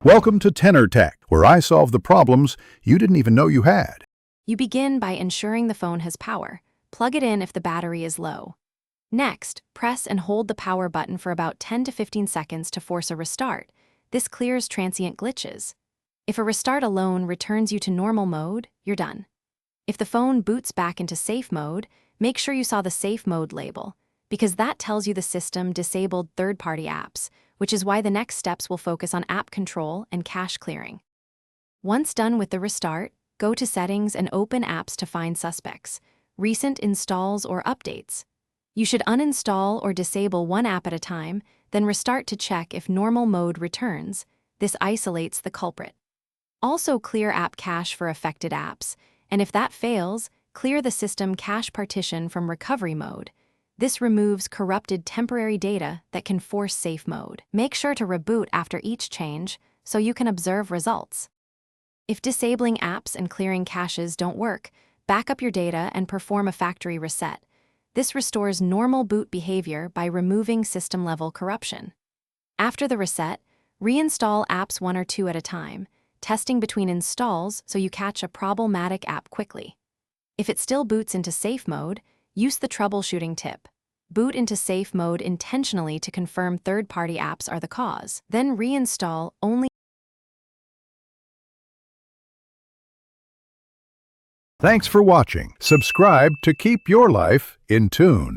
Welcome to Tenor Tech, where I solve the problems you didn't even know you had. You begin by ensuring the phone has power. Plug it in if the battery is low. Next, press and hold the power button for about 10 to 15 seconds to force a restart. This clears transient glitches. If a restart alone returns you to normal mode, you're done. If the phone boots back into safe mode, make sure you saw the safe mode label, because that tells you the system disabled third-party apps, which is why the next steps will focus on app control and cache clearing. Once done with the restart, go to Settings and open Apps to find suspects, recent installs or updates. You should uninstall or disable one app at a time, then restart to check if normal mode returns. This isolates the culprit. Also clear app cache for affected apps, and if that fails, clear the system cache partition from recovery mode. This removes corrupted temporary data that can force safe mode. Make sure to reboot after each change so you can observe results. If disabling apps and clearing caches don't work, back up your data and perform a factory reset. This restores normal boot behavior by removing system-level corruption. After the reset, reinstall apps one or two at a time, testing between installs so you catch a problematic app quickly. If it still boots into safe mode, use the troubleshooting tip. Boot into safe mode intentionally to confirm third-party apps are the cause. Then reinstall only. Thanks for watching. Subscribe to keep your life in tune.